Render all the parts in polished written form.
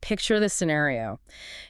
picture the scenario.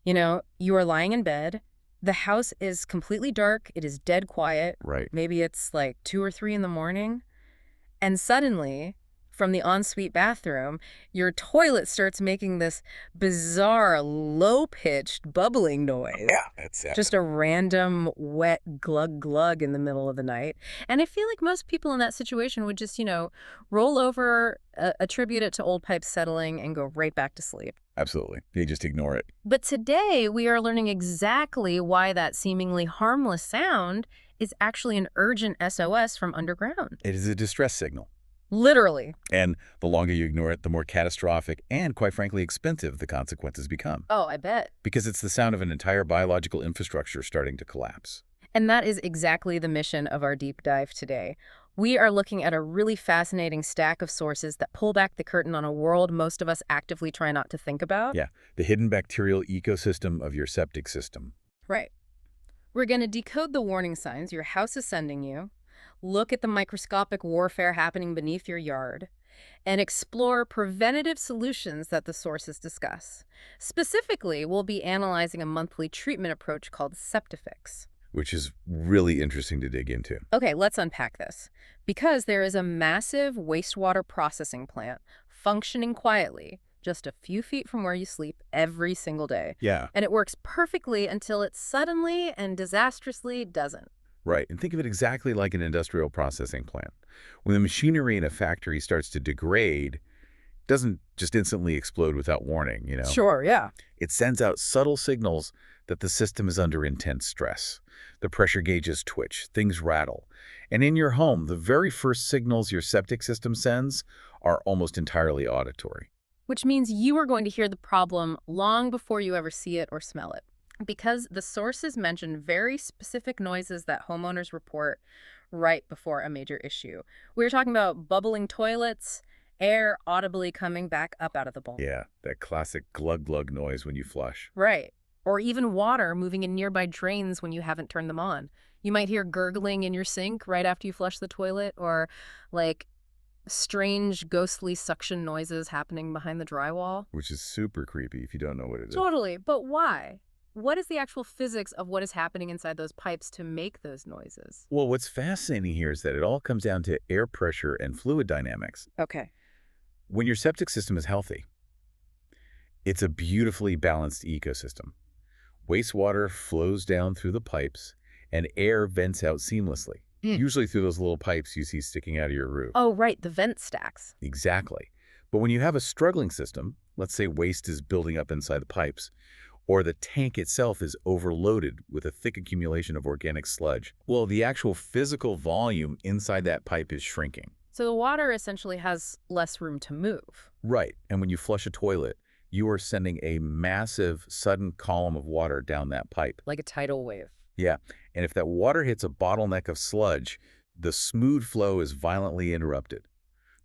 You are lying in bed. The house is completely dark. It is dead quiet. Right. Maybe it's like 2 or 3 in the morning. And suddenly, from the ensuite bathroom, your toilet starts making this bizarre, low-pitched, bubbling noise. Yeah, that's it. Just a random, wet glug glug in the middle of the night. And I feel like most people in that situation would just, roll over, attribute it to old pipes settling, and go right back to sleep. Absolutely. They just ignore it. But today, we are learning exactly why that seemingly harmless sound is actually an urgent SOS from underground. It is a distress signal. Literally. And the longer you ignore it, the more catastrophic and, quite frankly, expensive the consequences become. Oh, I bet. Because it's the sound of an entire biological infrastructure starting to collapse. And that is exactly the mission of our deep dive today. We are looking at a really fascinating stack of sources that pull back the curtain on a world most of us actively try not to think about. Yeah, the hidden bacterial ecosystem of your septic system. Right. We're going to decode the warning signs your house is sending you, look at the microscopic warfare happening beneath your yard, and explore preventative solutions that the sources discuss. Specifically, we'll be analyzing a monthly treatment approach called SEPTIFIX. Which is really interesting to dig into. Okay, let's unpack this. Because there is a massive wastewater processing plant functioning quietly just a few feet from where you sleep every single day. Yeah. And it works perfectly until it suddenly and disastrously doesn't. Right, and think of it exactly like an industrial processing plant. When the machinery in a factory starts to degrade, it doesn't just instantly explode without warning, Sure, yeah. It sends out subtle signals that the system is under intense stress. The pressure gauges twitch, things rattle. And in your home, the very first signals your septic system sends are almost entirely auditory. Which means you are going to hear the problem long before you ever see it or smell it. Because the sources mention very specific noises that homeowners report right before a major issue. We're talking about bubbling toilets, air audibly coming back up out of the bowl. Yeah, that classic glug-glug noise when you flush. Right. Or even water moving in nearby drains when you haven't turned them on. You might hear gurgling in your sink right after you flush the toilet, or like strange ghostly suction noises happening behind the drywall. Which is super creepy if you don't know what it is. Totally. But why? What is the actual physics of what is happening inside those pipes to make those noises? Well, what's fascinating here is that it all comes down to air pressure and fluid dynamics. Okay. When your septic system is healthy, it's a beautifully balanced ecosystem. Wastewater flows down through the pipes, and air vents out seamlessly, usually through those little pipes you see sticking out of your roof. Oh, right, the vent stacks. Exactly. But when you have a struggling system, let's say waste is building up inside the pipes, or the tank itself is overloaded with a thick accumulation of organic sludge, well, the actual physical volume inside that pipe is shrinking. So the water essentially has less room to move. Right. And when you flush a toilet, you are sending a massive, sudden column of water down that pipe. Like a tidal wave. Yeah. And if that water hits a bottleneck of sludge, the smooth flow is violently interrupted.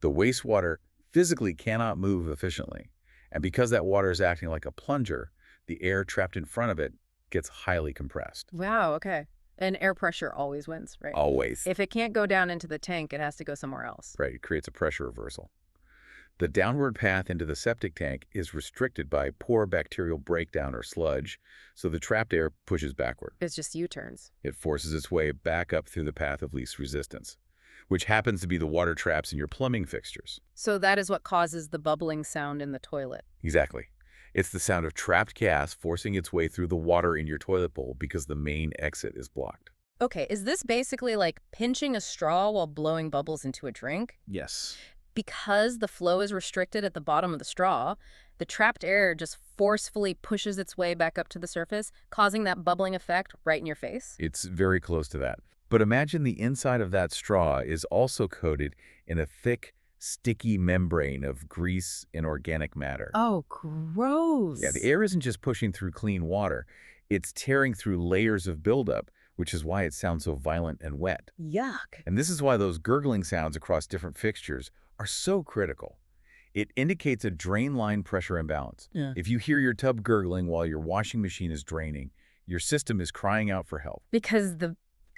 The wastewater physically cannot move efficiently. And because that water is acting like a plunger, the air trapped in front of it gets highly compressed. Wow, okay. And air pressure always wins, right? Always. If it can't go down into the tank, it has to go somewhere else. Right. It creates a pressure reversal. The downward path into the septic tank is restricted by poor bacterial breakdown or sludge, so the trapped air pushes backward. It's just U-turns. It forces its way back up through the path of least resistance, which happens to be the water traps in your plumbing fixtures. So that is what causes the bubbling sound in the toilet. Exactly. It's the sound of trapped gas forcing its way through the water in your toilet bowl because the main exit is blocked. Okay, is this basically like pinching a straw while blowing bubbles into a drink? Yes. Because the flow is restricted at the bottom of the straw, the trapped air just forcefully pushes its way back up to the surface, causing that bubbling effect right in your face. It's very close to that. But imagine the inside of that straw is also coated in a thick, sticky membrane of grease and organic matter. Oh, gross. Yeah, the air isn't just pushing through clean water. It's tearing through layers of buildup, which is why it sounds so violent and wet. Yuck. And this is why those gurgling sounds across different fixtures are so critical. It indicates a drain line pressure imbalance. Yeah. If you hear your tub gurgling while your washing machine is draining, your system is crying out for help. Because the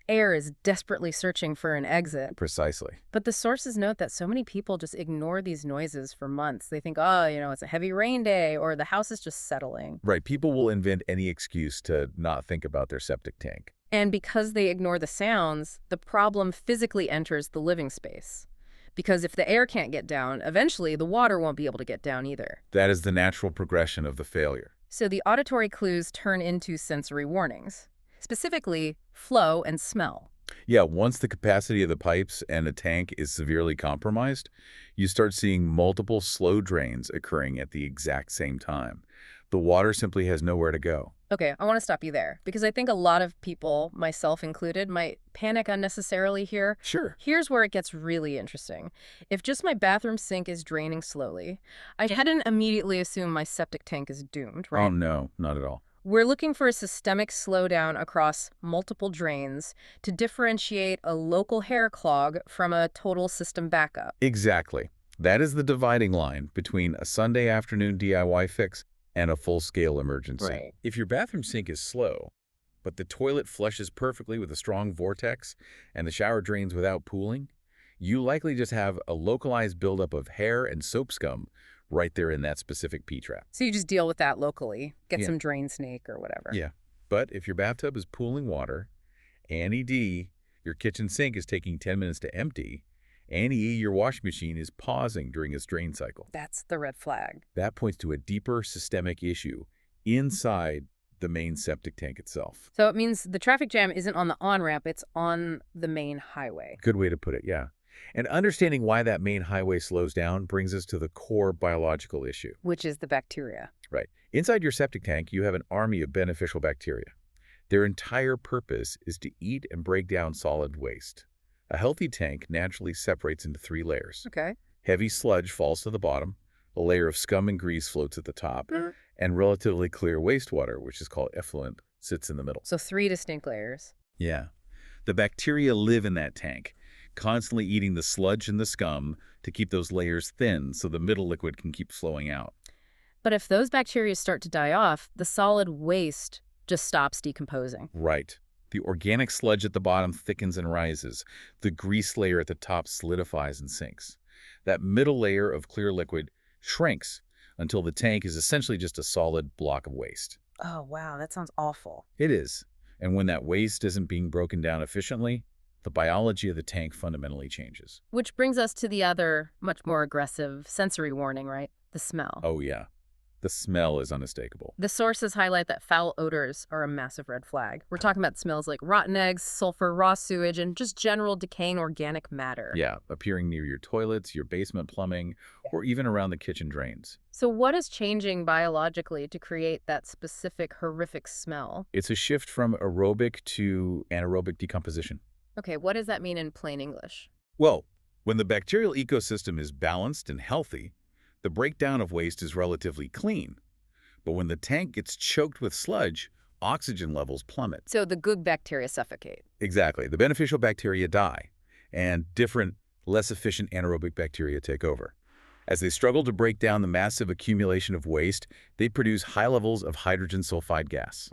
Air is desperately searching for an exit. Precisely. But the sources note that so many people just ignore these noises for months. They think, oh, it's a heavy rain day or the house is just settling. Right, people will invent any excuse to not think about their septic tank. And because they ignore the sounds, the problem physically enters the living space. Because if the air can't get down, eventually the water won't be able to get down either. That is the natural progression of the failure. So the auditory clues turn into sensory warnings, specifically flow and smell. Yeah, once the capacity of the pipes and a tank is severely compromised, you start seeing multiple slow drains occurring at the exact same time. The water simply has nowhere to go. Okay, I want to stop you there because I think a lot of people, myself included, might panic unnecessarily here. Sure. Here's where it gets really interesting. If just my bathroom sink is draining slowly, I hadn't immediately assume my septic tank is doomed, right? Oh, no, not at all. We're looking for a systemic slowdown across multiple drains to differentiate a local hair clog from a total system backup. Exactly. That is the dividing line between a Sunday afternoon DIY fix and a full-scale emergency. Right. If your bathroom sink is slow, but the toilet flushes perfectly with a strong vortex and the shower drains without pooling, you likely just have a localized buildup of hair and soap scum right there in that specific P-trap. So you just deal with that locally, get Yeah. some drain snake or whatever. Yeah. But if your bathtub is pooling water, Annie D, your kitchen sink is taking 10 minutes to empty, Annie E, your washing machine is pausing during its drain cycle. That's the red flag. That points to a deeper systemic issue inside the main septic tank itself. So it means the traffic jam isn't on the on-ramp, it's on the main highway. Good way to put it, yeah. And understanding why that main highway slows down brings us to the core biological issue. Which is the bacteria. Right. Inside your septic tank, you have an army of beneficial bacteria. Their entire purpose is to eat and break down solid waste. A healthy tank naturally separates into 3 layers. Okay. Heavy sludge falls to the bottom, a layer of scum and grease floats at the top, and relatively clear wastewater, which is called effluent, sits in the middle. So 3 distinct layers. Yeah. The bacteria live in that tank, constantly eating the sludge and the scum to keep those layers thin so the middle liquid can keep flowing out. But if those bacteria start to die off, the solid waste just stops decomposing. Right. The organic sludge at the bottom thickens and rises. The grease layer at the top solidifies and sinks. That middle layer of clear liquid shrinks until the tank is essentially just a solid block of waste. Oh, wow, that sounds awful. It is. And when that waste isn't being broken down efficiently, the biology of the tank fundamentally changes. Which brings us to the other, much more aggressive sensory warning, right? The smell. Oh, yeah. The smell is unmistakable. The sources highlight that foul odors are a massive red flag. We're talking about smells like rotten eggs, sulfur, raw sewage, and just general decaying organic matter. Yeah, appearing near your toilets, your basement plumbing, or even around the kitchen drains. So what is changing biologically to create that specific horrific smell? It's a shift from aerobic to anaerobic decomposition. Okay, what does that mean in plain English? Well, when the bacterial ecosystem is balanced and healthy, the breakdown of waste is relatively clean. But when the tank gets choked with sludge, oxygen levels plummet. So the good bacteria suffocate. Exactly. The beneficial bacteria die, and different, less efficient anaerobic bacteria take over. As they struggle to break down the massive accumulation of waste, they produce high levels of hydrogen sulfide gas.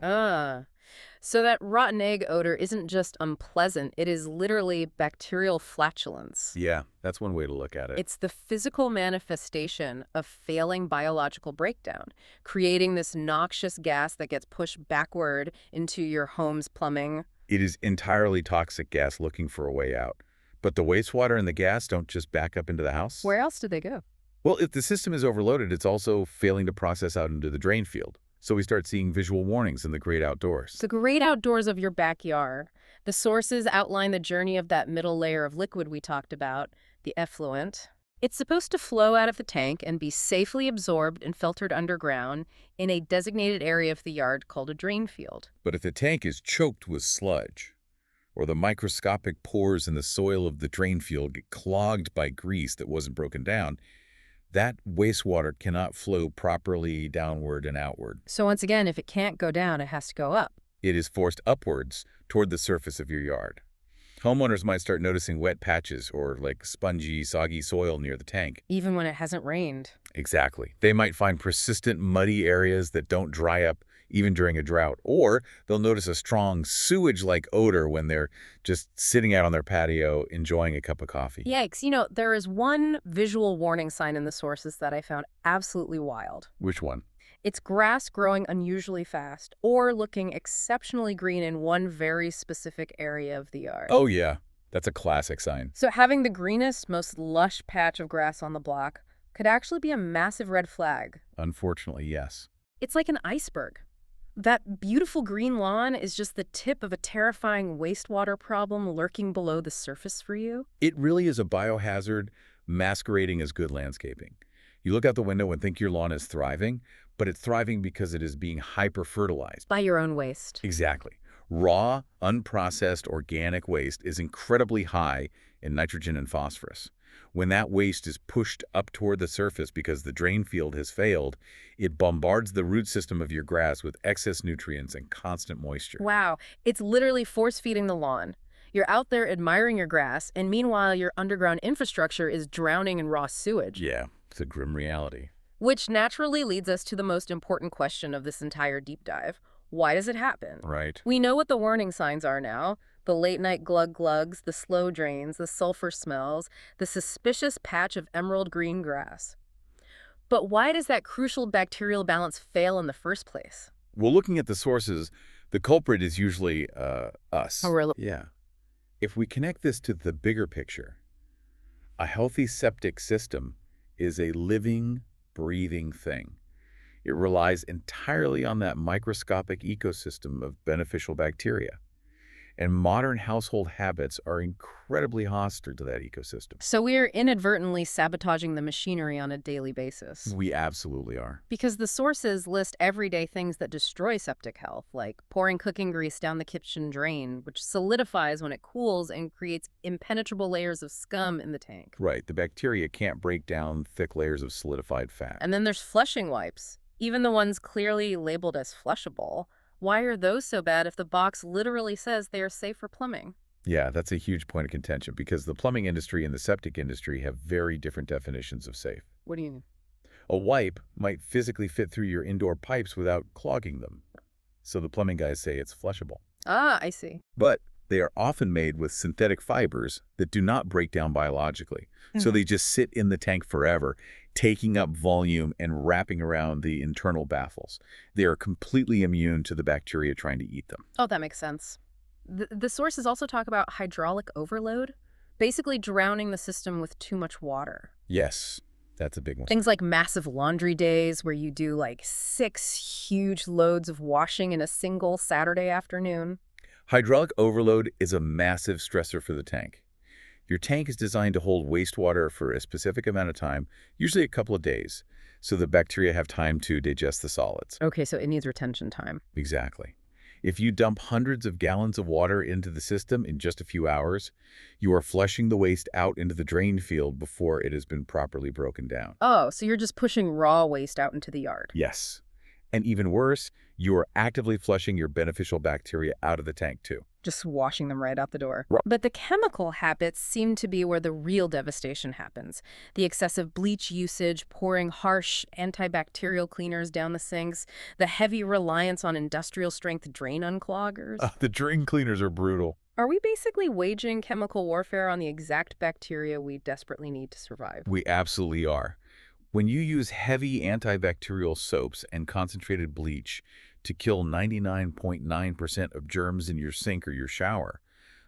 So that rotten egg odor isn't just unpleasant, it is literally bacterial flatulence. Yeah, that's one way to look at it. It's the physical manifestation of failing biological breakdown, creating this noxious gas that gets pushed backward into your home's plumbing. It is entirely toxic gas looking for a way out. But the wastewater and the gas don't just back up into the house. Where else do they go? Well, if the system is overloaded, it's also failing to process out into the drain field. So we start seeing visual warnings in the great outdoors. The great outdoors of your backyard. The sources outline the journey of that middle layer of liquid we talked about, the effluent. It's supposed to flow out of the tank and be safely absorbed and filtered underground in a designated area of the yard called a drain field. But if the tank is choked with sludge, or the microscopic pores in the soil of the drain field get clogged by grease that wasn't broken down, that wastewater cannot flow properly downward and outward. So once again, if it can't go down, it has to go up. It is forced upwards toward the surface of your yard. Homeowners might start noticing wet patches or like spongy, soggy soil near the tank. Even when it hasn't rained. Exactly. They might find persistent muddy areas that don't dry up even during a drought. Or they'll notice a strong sewage-like odor when they're just sitting out on their patio enjoying a cup of coffee. Yikes. There is one visual warning sign in the sources that I found absolutely wild. Which one? It's grass growing unusually fast or looking exceptionally green in one very specific area of the yard. Oh, yeah. That's a classic sign. So having the greenest, most lush patch of grass on the block could actually be a massive red flag. Unfortunately, yes. It's like an iceberg. That beautiful green lawn is just the tip of a terrifying wastewater problem lurking below the surface for you. It really is a biohazard masquerading as good landscaping. You look out the window and think your lawn is thriving, but it's thriving because it is being hyper-fertilized. By your own waste. Exactly. Raw, unprocessed organic waste is incredibly high in nitrogen and phosphorus. When that waste is pushed up toward the surface because the drain field has failed, it bombards the root system of your grass with excess nutrients and constant moisture. Wow, it's literally force-feeding the lawn. You're out there admiring your grass, and meanwhile your underground infrastructure is drowning in raw sewage. Yeah, it's a grim reality. Which naturally leads us to the most important question of this entire deep dive. Why does it happen? Right. We know what the warning signs are now. The late-night glug-glugs, the slow drains, the sulfur smells, the suspicious patch of emerald green grass. But why does that crucial bacterial balance fail in the first place? Well, looking at the sources, the culprit is usually us. Oh, really? Yeah. If we connect this to the bigger picture, a healthy septic system is a living, breathing thing. It relies entirely on that microscopic ecosystem of beneficial bacteria. And modern household habits are incredibly hostile to that ecosystem. So we're inadvertently sabotaging the machinery on a daily basis. We absolutely are. Because the sources list everyday things that destroy septic health, like pouring cooking grease down the kitchen drain, which solidifies when it cools and creates impenetrable layers of scum in the tank. Right. The bacteria can't break down thick layers of solidified fat. And then there's flushing wipes, even the ones clearly labeled as flushable. Why are those so bad if the box literally says they are safe for plumbing? Yeah, that's a huge point of contention because the plumbing industry and the septic industry have very different definitions of safe. What do you mean? A wipe might physically fit through your indoor pipes without clogging them. So the plumbing guys say it's flushable. Ah, I see. But they are often made with synthetic fibers that do not break down biologically. So they just sit in the tank forever, taking up volume and wrapping around the internal baffles. They are completely immune to the bacteria trying to eat them. Oh, that makes sense. The sources also talk about hydraulic overload, basically drowning the system with too much water. Yes, that's a big one. Things like massive laundry days where you do like 6 huge loads of washing in a single Saturday afternoon. Hydraulic overload is a massive stressor for the tank. Your tank is designed to hold wastewater for a specific amount of time, usually a couple of days, so the bacteria have time to digest the solids. Okay, so it needs retention time. Exactly. If you dump hundreds of gallons of water into the system in just a few hours, you are flushing the waste out into the drain field before it has been properly broken down. Oh, so you're just pushing raw waste out into the yard. Yes. And even worse, you are actively flushing your beneficial bacteria out of the tank too. Just washing them right out the door. Right. But the chemical habits seem to be where the real devastation happens. The excessive bleach usage, pouring harsh antibacterial cleaners down the sinks, the heavy reliance on industrial-strength drain uncloggers. The drain cleaners are brutal. Are we basically waging chemical warfare on the exact bacteria we desperately need to survive? We absolutely are. When you use heavy antibacterial soaps and concentrated bleach to kill 99.9% of germs in your sink or your shower,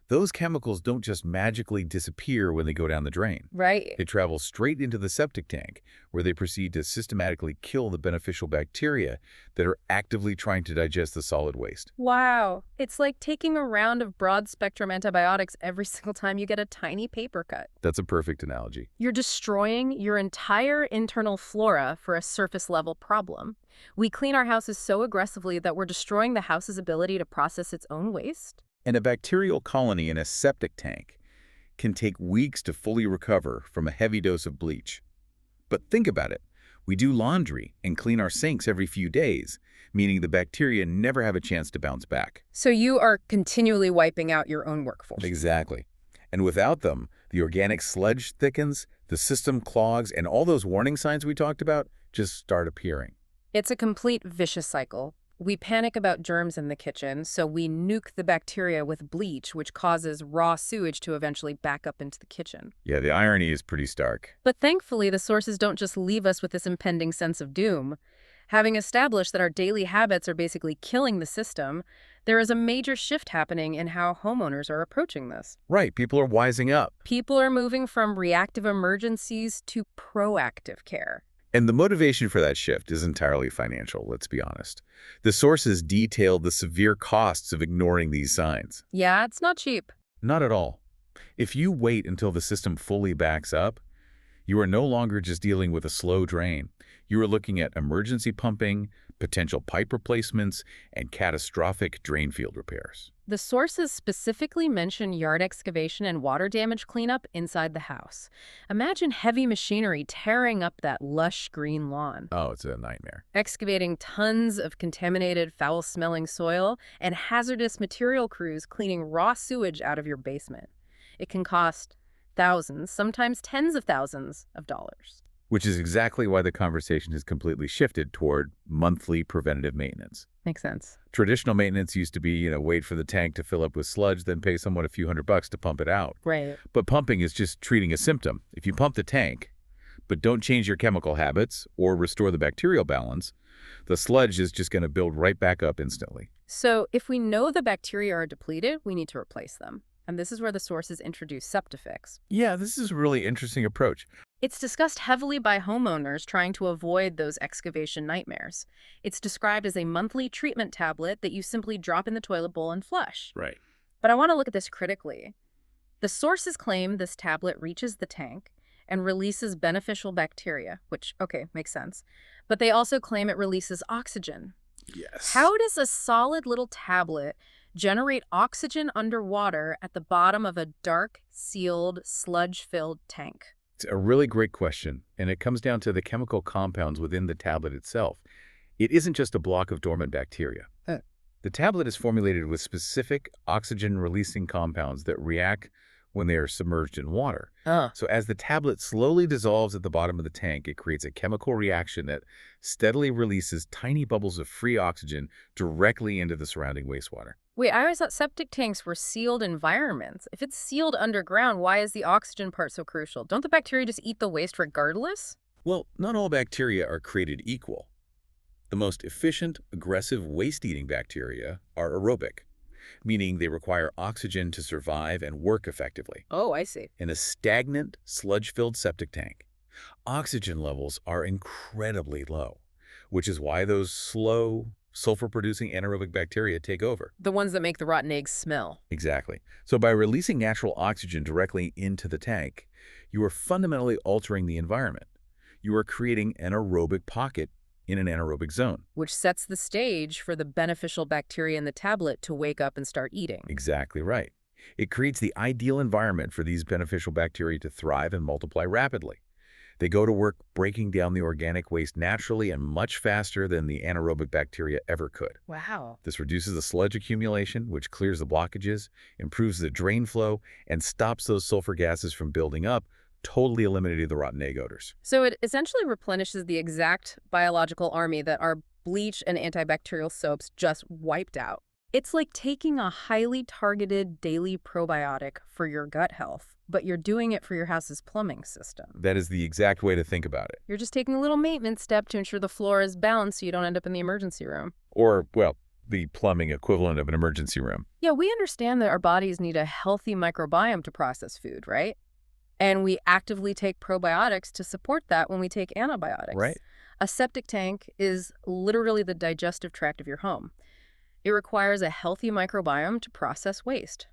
those chemicals don't just magically disappear when they go down the drain. Right. They travel straight into the septic tank, where they proceed to systematically kill the beneficial bacteria that are actively trying to digest the solid waste. Wow. It's like taking a round of broad-spectrum antibiotics every single time you get a tiny paper cut. That's a perfect analogy. You're destroying your entire internal flora for a surface-level problem. We clean our houses so aggressively that we're destroying the house's ability to process its own waste. And a bacterial colony in a septic tank can take weeks to fully recover from a heavy dose of bleach. But think about it. We do laundry and clean our sinks every few days, meaning the bacteria never have a chance to bounce back. So you are continually wiping out your own workforce. Exactly. And without them, the organic sludge thickens, the system clogs, and all those warning signs we talked about just start appearing. It's a complete vicious cycle. We panic about germs in the kitchen, so we nuke the bacteria with bleach, which causes raw sewage to eventually back up into the kitchen. Yeah, the irony is pretty stark. But thankfully, the sources don't just leave us with this impending sense of doom. Having established that our daily habits are basically killing the system, there is a major shift happening in how homeowners are approaching this. Right, people are wising up. People are moving from reactive emergencies to proactive care. And the motivation for that shift is entirely financial, let's be honest. The sources detailed the severe costs of ignoring these signs. Yeah, it's not cheap. Not at all. If you wait until the system fully backs up, you are no longer just dealing with a slow drain. You are looking at emergency pumping, potential pipe replacements, and catastrophic drain field repairs. The sources specifically mention yard excavation and water damage cleanup inside the house. Imagine heavy machinery tearing up that lush green lawn, Oh, it's a nightmare. excavating tons of contaminated, foul-smelling soil, and hazardous material crews cleaning raw sewage out of your basement. It can cost thousands, sometimes tens of thousands of dollars. Which is exactly why the conversation has completely shifted toward monthly preventative maintenance. Makes sense. Traditional maintenance used to be, wait for the tank to fill up with sludge, then pay someone a few $100 to pump it out. Right. But pumping is just treating a symptom. If you pump the tank, but don't change your chemical habits or restore the bacterial balance, the sludge is just going to build right back up instantly. So if we know the bacteria are depleted, we need to replace them. And this is where the sources introduce SEPTIFIX. Yeah, this is a really interesting approach. It's discussed heavily by homeowners trying to avoid those excavation nightmares. It's described as a monthly treatment tablet that you simply drop in the toilet bowl and flush. Right. But I want to look at this critically. The sources claim this tablet reaches the tank and releases beneficial bacteria, which, okay, makes sense. But they also claim it releases oxygen. Yes. How does a solid little tablet generate oxygen underwater at the bottom of a dark, sealed, sludge-filled tank? It's a really great question, and it comes down to the chemical compounds within the tablet itself. It isn't just a block of dormant bacteria. The tablet is formulated with specific oxygen-releasing compounds that react when they are submerged in water. So as the tablet slowly dissolves at the bottom of the tank, it creates a chemical reaction that steadily releases tiny bubbles of free oxygen directly into the surrounding wastewater. Wait, I always thought septic tanks were sealed environments. If it's sealed underground, why is the oxygen part so crucial? Don't the bacteria just eat the waste regardless? Well, not all bacteria are created equal. The most efficient, aggressive waste-eating bacteria are aerobic, meaning they require oxygen to survive and work effectively. Oh, I see. In a stagnant, sludge-filled septic tank, oxygen levels are incredibly low, which is why those slow, sulfur-producing anaerobic bacteria take over. The ones that make the rotten eggs smell. Exactly. So by releasing natural oxygen directly into the tank, you are fundamentally altering the environment. You are creating an aerobic pocket in an anaerobic zone. Which sets the stage for the beneficial bacteria in the tablet to wake up and start eating. Exactly right. It creates the ideal environment for these beneficial bacteria to thrive and multiply rapidly. They go to work breaking down the organic waste naturally and much faster than the anaerobic bacteria ever could. Wow. This reduces the sludge accumulation, which clears the blockages, improves the drain flow, and stops those sulfur gases from building up, totally eliminating the rotten egg odors. So it essentially replenishes the exact biological army that our bleach and antibacterial soaps just wiped out. It's like taking a highly targeted daily probiotic for your gut health, but you're doing it for your house's plumbing system. That is the exact way to think about it. You're just taking a little maintenance step to ensure the floor is balanced so you don't end up in the emergency room. Or, well, the plumbing equivalent of an emergency room. Yeah, we understand that our bodies need a healthy microbiome to process food, right? And we actively take probiotics to support that when we take antibiotics. Right. A septic tank is literally the digestive tract of your home. It requires a healthy microbiome to process waste.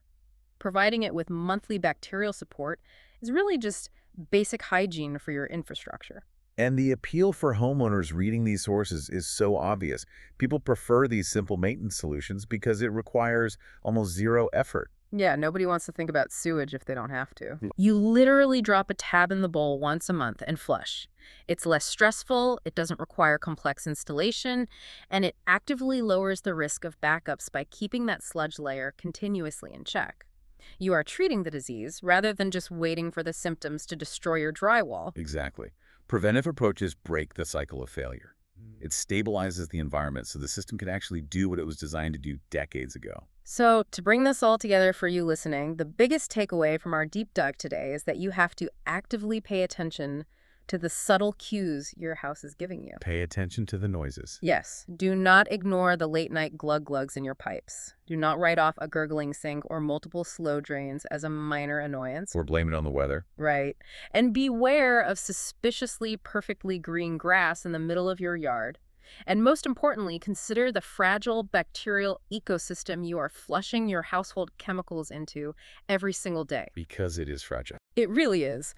Providing it with monthly bacterial support is really just basic hygiene for your infrastructure. And the appeal for homeowners reading these sources is so obvious. People prefer these simple maintenance solutions because it requires almost zero effort. Yeah, nobody wants to think about sewage if they don't have to. You literally drop a tab in the bowl once a month and flush. It's less stressful, it doesn't require complex installation, and it actively lowers the risk of backups by keeping that sludge layer continuously in check. You are treating the disease rather than just waiting for the symptoms to destroy your drywall. Exactly. Preventive approaches break the cycle of failure. It stabilizes the environment so the system can actually do what it was designed to do decades ago. So, to bring this all together for you listening, the biggest takeaway from our deep dive today is that you have to actively pay attention to the subtle cues your house is giving you. Pay attention to the noises. Yes, do not ignore the late-night glug-glugs in your pipes. Do not write off a gurgling sink or multiple slow drains as a minor annoyance. Or blame it on the weather. Right. And beware of suspiciously perfectly green grass in the middle of your yard. And most importantly, consider the fragile bacterial ecosystem you are flushing your household chemicals into every single day. Because it is fragile. It really is.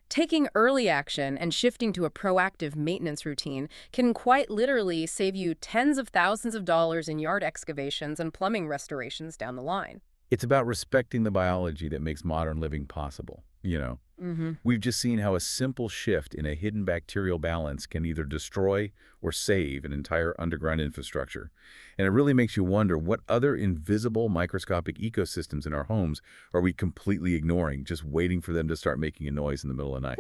Taking early action and shifting to a proactive maintenance routine can quite literally save you tens of thousands of dollars in yard excavations and plumbing restorations down the line. It's about respecting the biology that makes modern living possible. We've just seen how a simple shift in a hidden bacterial balance can either destroy or save an entire underground infrastructure. And it really makes you wonder what other invisible microscopic ecosystems in our homes are we completely ignoring, just waiting for them to start making a noise in the middle of the night.